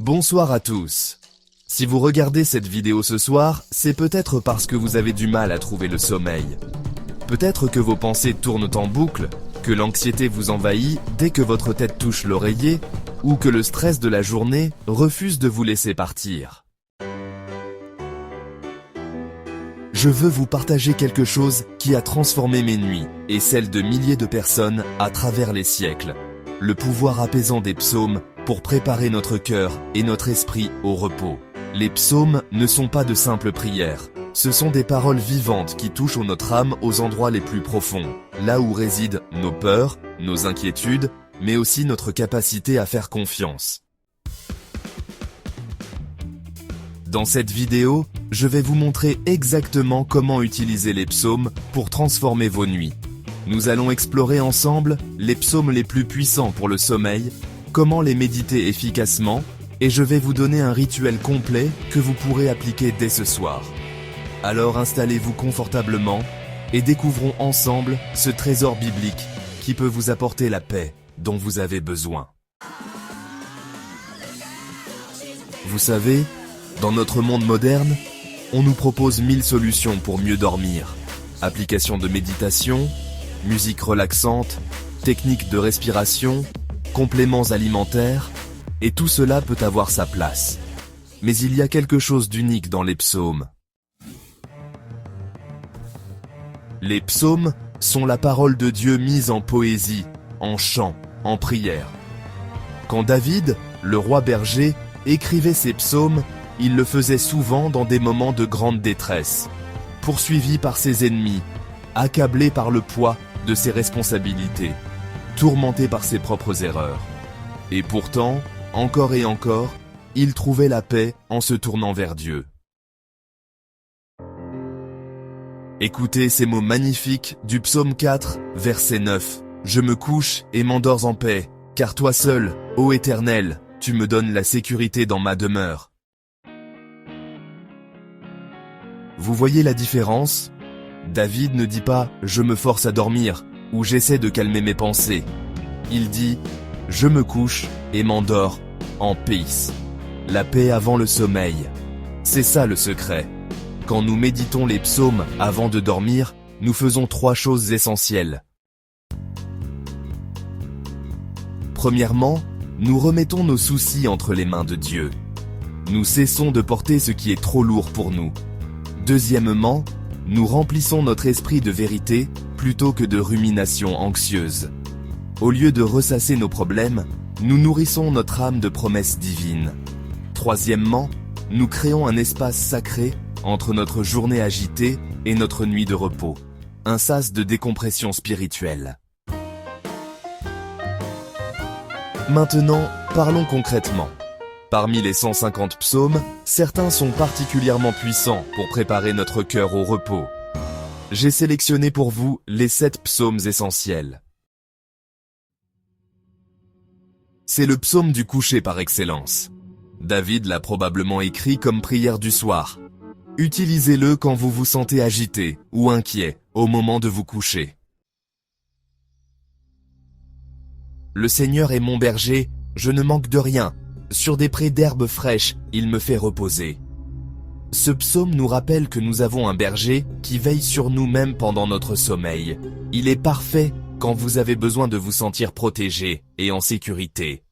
Bonsoir à tous. Si vous regardez cette vidéo ce soir, c'est peut-être parce que vous avez du mal à trouver le sommeil. Peut-être que vos pensées tournent en boucle, que l'anxiété vous envahit dès que votre tête touche l'oreiller, ou que le stress de la journée refuse de vous laisser partir. Je veux vous partager quelque chose qui a transformé mes nuits et celles de milliers de personnes à travers les siècles. Le pouvoir apaisant des psaumes pour préparer notre cœur et notre esprit au repos. Les psaumes ne sont pas de simples prières. Ce sont des paroles vivantes qui touchent notre âme aux endroits les plus profonds, là où résident nos peurs, nos inquiétudes, mais aussi notre capacité à faire confiance. Dans cette vidéo, je vais vous montrer exactement comment utiliser les psaumes pour transformer vos nuits. Nous allons explorer ensemble les psaumes les plus puissants pour le sommeil, comment les méditer efficacement, et je vais vous donner un rituel complet que vous pourrez appliquer dès ce soir. Alors installez-vous confortablement et découvrons ensemble ce trésor biblique qui peut vous apporter la paix dont vous avez besoin. Vous savez, dans notre monde moderne, on nous propose 1000 solutions pour mieux dormir. Applications de méditation, musique relaxante, techniques de respiration, compléments alimentaires, et tout cela peut avoir sa place. Mais il y a quelque chose d'unique dans les psaumes. Les psaumes sont la parole de Dieu mise en poésie, en chant, en prière. Quand David, le roi berger, écrivait ses psaumes, il le faisait souvent dans des moments de grande détresse, poursuivi par ses ennemis, accablé par le poids de ses responsabilités, tourmenté par ses propres erreurs. Et pourtant, encore et encore, il trouvait la paix en se tournant vers Dieu. Écoutez ces mots magnifiques du psaume 4, verset 9. « Je me couche et m'endors en paix, car toi seul, ô Éternel, tu me donnes la sécurité dans ma demeure. » Vous voyez la différence ? David ne dit pas « je me force à dormir » ou « j'essaie de calmer mes pensées ». Il dit « je me couche et m'endors en paix ». La paix avant le sommeil. C'est ça le secret. Quand nous méditons les psaumes avant de dormir, nous faisons 3 choses essentielles. Premièrement, nous remettons nos soucis entre les mains de Dieu. Nous cessons de porter ce qui est trop lourd pour nous. Deuxièmement, nous remplissons notre esprit de vérité plutôt que de ruminations anxieuses. Au lieu de ressasser nos problèmes, nous nourrissons notre âme de promesses divines. Troisièmement, nous créons un espace sacré entre notre journée agitée et notre nuit de repos. Un sas de décompression spirituelle. Maintenant, parlons concrètement. Parmi les 150 psaumes, certains sont particulièrement puissants pour préparer notre cœur au repos. J'ai sélectionné pour vous les 7 psaumes essentiels. C'est le psaume du coucher par excellence. David l'a probablement écrit comme prière du soir. Utilisez-le quand vous vous sentez agité ou inquiet au moment de vous coucher. Le Seigneur est mon berger, je ne manque de rien. Sur des prés d'herbes fraîches, il me fait reposer. Ce psaume nous rappelle que nous avons un berger qui veille sur nous même pendant notre sommeil. Il est parfait quand vous avez besoin de vous sentir protégé et en sécurité.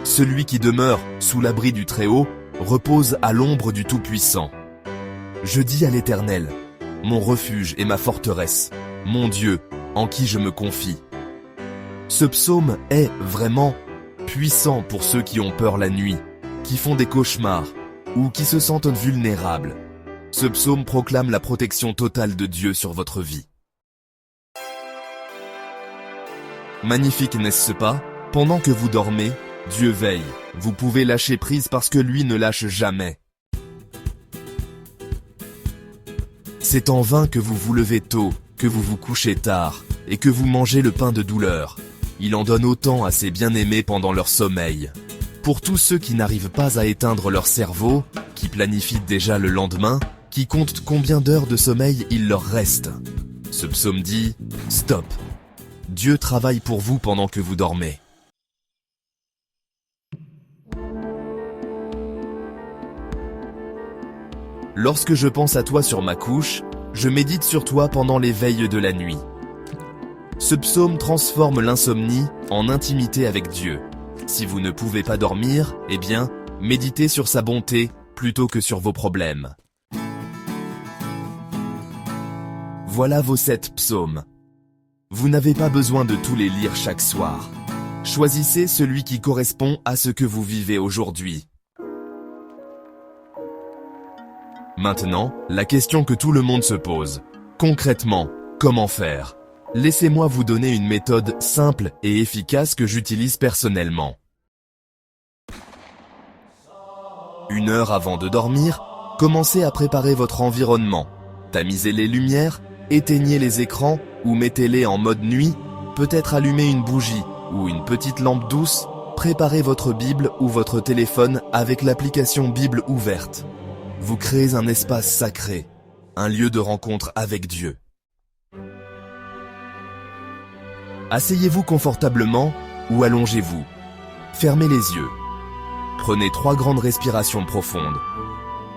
Celui qui demeure sous l'abri du Très-Haut repose à l'ombre du Tout-Puissant. Je dis à l'Éternel, mon refuge et ma forteresse, mon Dieu, en qui je me confie. Ce psaume est vraiment puissant pour ceux qui ont peur la nuit, qui font des cauchemars ou qui se sentent vulnérables. Ce psaume proclame la protection totale de Dieu sur votre vie. Magnifique, n'est-ce pas? Pendant que vous dormez, Dieu veille. Vous pouvez lâcher prise parce que lui ne lâche jamais. C'est en vain que vous vous levez tôt, que vous vous couchez tard, et que vous mangez le pain de douleur. Il en donne autant à ses bien-aimés pendant leur sommeil. Pour tous ceux qui n'arrivent pas à éteindre leur cerveau, qui planifient déjà le lendemain, qui comptent combien d'heures de sommeil il leur reste. Ce psaume dit « Stop ! Dieu travaille pour vous pendant que vous dormez. » Lorsque je pense à toi sur ma couche, je médite sur toi pendant les veilles de la nuit. Ce psaume transforme l'insomnie en intimité avec Dieu. Si vous ne pouvez pas dormir, eh bien, méditez sur sa bonté plutôt que sur vos problèmes. Voilà vos 7 psaumes. Vous n'avez pas besoin de tous les lire chaque soir. Choisissez celui qui correspond à ce que vous vivez aujourd'hui. Maintenant, la question que tout le monde se pose. Concrètement, comment faire ? Laissez-moi vous donner une méthode simple et efficace que j'utilise personnellement. 1 heure avant de dormir, commencez à préparer votre environnement. Tamisez les lumières, éteignez les écrans ou mettez-les en mode nuit, peut-être allumez une bougie ou une petite lampe douce, préparez votre Bible ou votre téléphone avec l'application Bible ouverte. Vous créez un espace sacré, un lieu de rencontre avec Dieu. Asseyez-vous confortablement ou allongez-vous. Fermez les yeux. Prenez 3 grandes respirations profondes.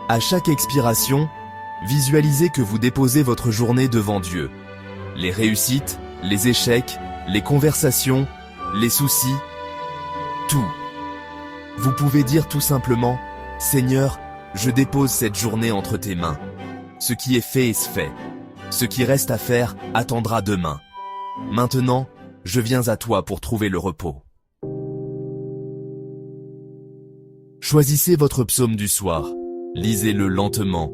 À chaque expiration, visualisez que vous déposez votre journée devant Dieu. Les réussites, les échecs, les conversations, les soucis, tout. Vous pouvez dire tout simplement « Seigneur, je dépose cette journée entre tes mains. Ce qui est fait est fait. Ce qui reste à faire attendra demain. Maintenant, je viens à toi pour trouver le repos. » Choisissez votre psaume du soir. Lisez-le lentement.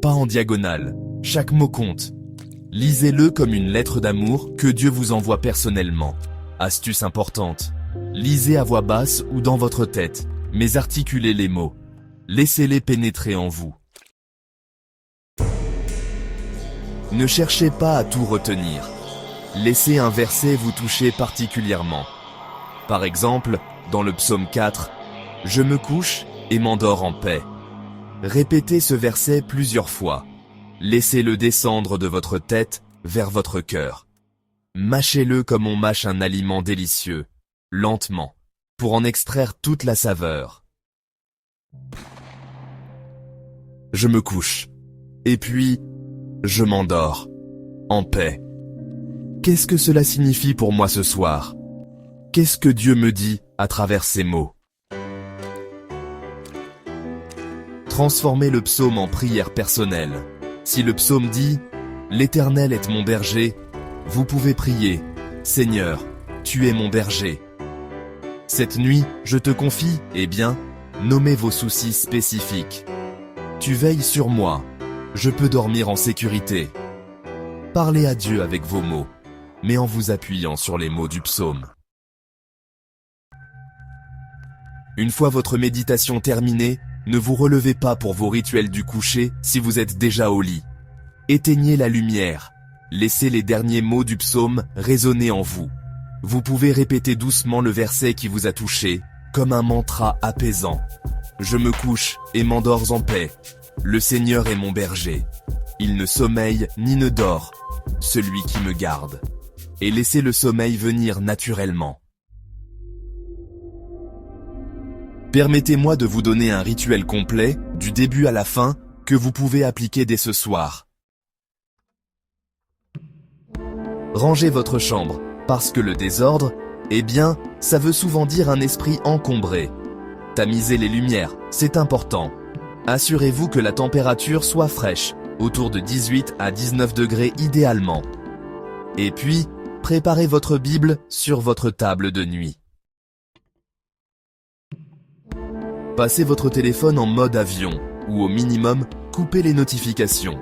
Pas en diagonale. Chaque mot compte. Lisez-le comme une lettre d'amour que Dieu vous envoie personnellement. Astuce importante. Lisez à voix basse ou dans votre tête, mais articulez les mots. Laissez-les pénétrer en vous. Ne cherchez pas à tout retenir. Laissez un verset vous toucher particulièrement. Par exemple, dans le psaume 4, « Je me couche et m'endors en paix ». Répétez ce verset plusieurs fois. Laissez-le descendre de votre tête vers votre cœur. Mâchez-le comme on mâche un aliment délicieux, lentement, pour en extraire toute la saveur. Je me couche. Et puis, je m'endors. En paix. Qu'est-ce que cela signifie pour moi ce soir ? Qu'est-ce que Dieu me dit à travers ces mots ? Transformez le psaume en prière personnelle. Si le psaume dit « L'Éternel est mon berger », vous pouvez prier « Seigneur, tu es mon berger ». Cette nuit, je te confie, eh bien, nommez vos soucis spécifiques. Tu veilles sur moi, je peux dormir en sécurité. Parlez à Dieu avec vos mots, mais en vous appuyant sur les mots du psaume. Une fois votre méditation terminée, ne vous relevez pas pour vos rituels du coucher si vous êtes déjà au lit. Éteignez la lumière. Laissez les derniers mots du psaume résonner en vous. Vous pouvez répéter doucement le verset qui vous a touché, comme un mantra apaisant. Je me couche et m'endors en paix. Le Seigneur est mon berger. Il ne sommeille ni ne dort, celui qui me garde. Et laissez le sommeil venir naturellement. Permettez-moi de vous donner un rituel complet, du début à la fin, que vous pouvez appliquer dès ce soir. Rangez votre chambre, parce que le désordre, eh bien, ça veut souvent dire un esprit encombré. Tamisez les lumières, c'est important. Assurez-vous que la température soit fraîche, autour de 18 à 19 degrés idéalement. Et puis, préparez votre Bible sur votre table de nuit. Passez votre téléphone en mode avion, ou au minimum, coupez les notifications.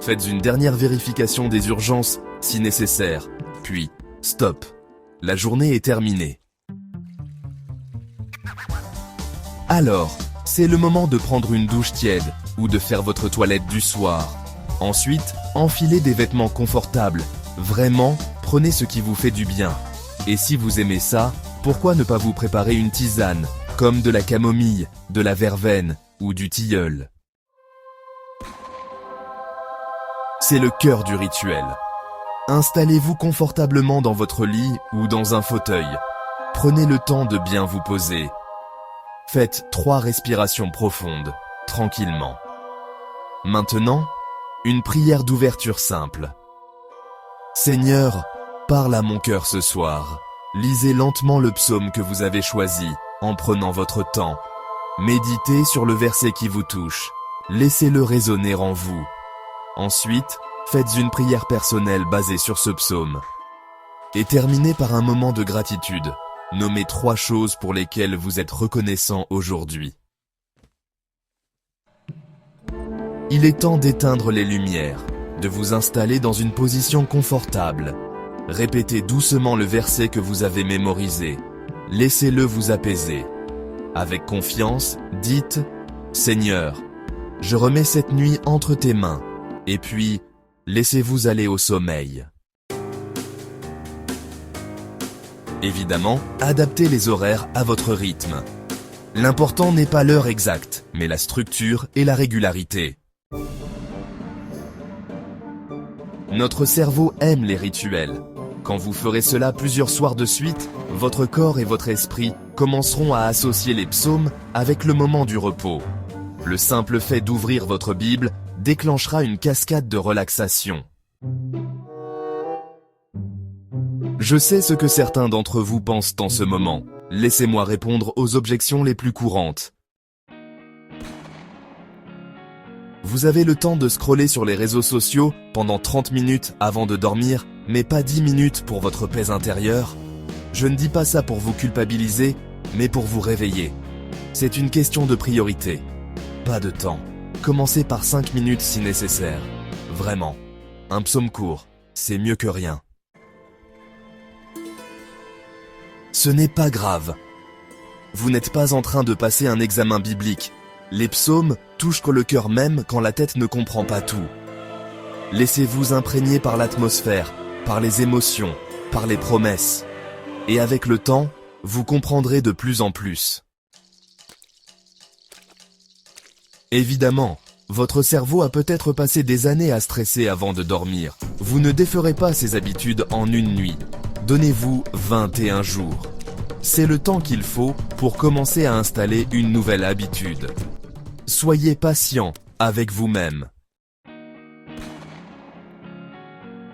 Faites une dernière vérification des urgences, si nécessaire. Puis, stop. La journée est terminée. Alors, c'est le moment de prendre une douche tiède, ou de faire votre toilette du soir. Ensuite, enfilez des vêtements confortables. Vraiment, prenez ce qui vous fait du bien. Et si vous aimez ça, pourquoi ne pas vous préparer une tisane, comme de la camomille, de la verveine ou du tilleul. C'est le cœur du rituel. Installez-vous confortablement dans votre lit ou dans un fauteuil. Prenez le temps de bien vous poser. Faites 3 respirations profondes, tranquillement. Maintenant, une prière d'ouverture simple. Seigneur, parle à mon cœur ce soir. Lisez lentement le psaume que vous avez choisi, en prenant votre temps. Méditez sur le verset qui vous touche. Laissez-le résonner en vous. Ensuite, faites une prière personnelle basée sur ce psaume. Et terminez par un moment de gratitude. Nommez 3 choses pour lesquelles vous êtes reconnaissant aujourd'hui. Il est temps d'éteindre les lumières, de vous installer dans une position confortable. Répétez doucement le verset que vous avez mémorisé. Laissez-le vous apaiser. Avec confiance, dites « Seigneur, je remets cette nuit entre tes mains. » Et puis, laissez-vous aller au sommeil. Évidemment, adaptez les horaires à votre rythme. L'important n'est pas l'heure exacte, mais la structure et la régularité. Notre cerveau aime les rituels. Quand vous ferez cela plusieurs soirs de suite, votre corps et votre esprit commenceront à associer les psaumes avec le moment du repos. Le simple fait d'ouvrir votre Bible déclenchera une cascade de relaxation. Je sais ce que certains d'entre vous pensent en ce moment. Laissez-moi répondre aux objections les plus courantes. Vous avez le temps de scroller sur les réseaux sociaux pendant 30 minutes avant de dormir, mais pas 10 minutes pour votre paix intérieure. Je ne dis pas ça pour vous culpabiliser, mais pour vous réveiller. C'est une question de priorité. Pas de temps. Commencez par 5 minutes si nécessaire. Vraiment. Un psaume court, c'est mieux que rien. Ce n'est pas grave. Vous n'êtes pas en train de passer un examen biblique. Les psaumes touchent le cœur même quand la tête ne comprend pas tout. Laissez-vous imprégner par l'atmosphère, par les émotions, par les promesses. Et avec le temps, vous comprendrez de plus en plus. Évidemment, votre cerveau a peut-être passé des années à stresser avant de dormir. Vous ne déferez pas ces habitudes en une nuit. Donnez-vous 21 jours. C'est le temps qu'il faut pour commencer à installer une nouvelle habitude. Soyez patient avec vous-même.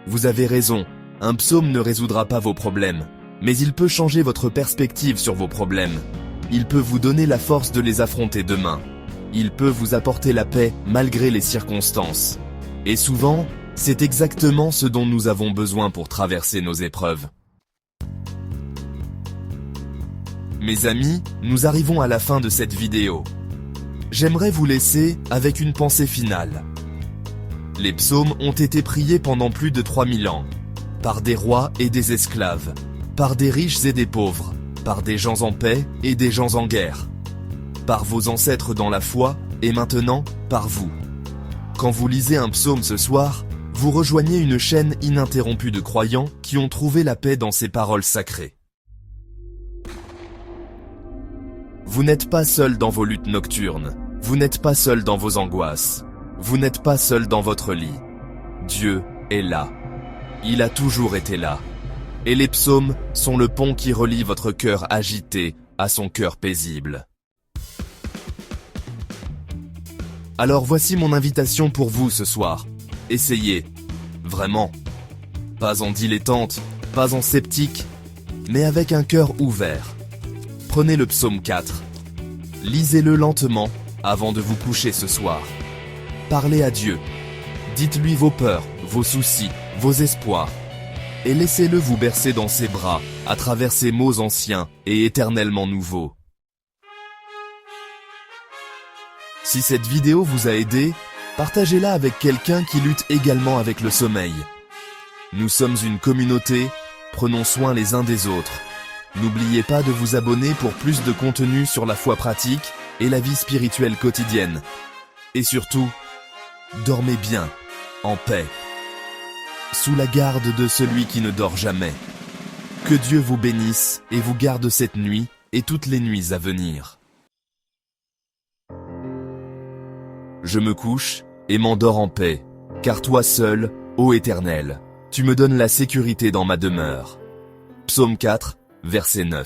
Vous avez raison, un psaume ne résoudra pas vos problèmes, mais il peut changer votre perspective sur vos problèmes. Il peut vous donner la force de les affronter demain. Il peut vous apporter la paix malgré les circonstances. Et souvent, c'est exactement ce dont nous avons besoin pour traverser nos épreuves. Mes amis, nous arrivons à la fin de cette vidéo. J'aimerais vous laisser avec une pensée finale. Les psaumes ont été priés pendant plus de 3000 ans, par des rois et des esclaves, par des riches et des pauvres, par des gens en paix et des gens en guerre, par vos ancêtres dans la foi et maintenant par vous. Quand vous lisez un psaume ce soir, vous rejoignez une chaîne ininterrompue de croyants qui ont trouvé la paix dans ces paroles sacrées. Vous n'êtes pas seul dans vos luttes nocturnes. Vous n'êtes pas seul dans vos angoisses. Vous n'êtes pas seul dans votre lit. Dieu est là. Il a toujours été là. Et les psaumes sont le pont qui relie votre cœur agité à son cœur paisible. Alors voici mon invitation pour vous ce soir. Essayez. Vraiment. Pas en dilettante, pas en sceptique, mais avec un cœur ouvert. Prenez le psaume 4. Lisez-le lentement avant de vous coucher ce soir. Parlez à Dieu. Dites-lui vos peurs, vos soucis, vos espoirs. Et laissez-le vous bercer dans ses bras à travers ces mots anciens et éternellement nouveaux. Si cette vidéo vous a aidé, partagez-la avec quelqu'un qui lutte également avec le sommeil. Nous sommes une communauté, prenons soin les uns des autres. N'oubliez pas de vous abonner pour plus de contenu sur la foi pratique et la vie spirituelle quotidienne. Et surtout, dormez bien, en paix, sous la garde de celui qui ne dort jamais. Que Dieu vous bénisse et vous garde cette nuit et toutes les nuits à venir. Je me couche et m'endors en paix, car toi seul, ô Éternel, tu me donnes la sécurité dans ma demeure. Psaume 4, verset 9.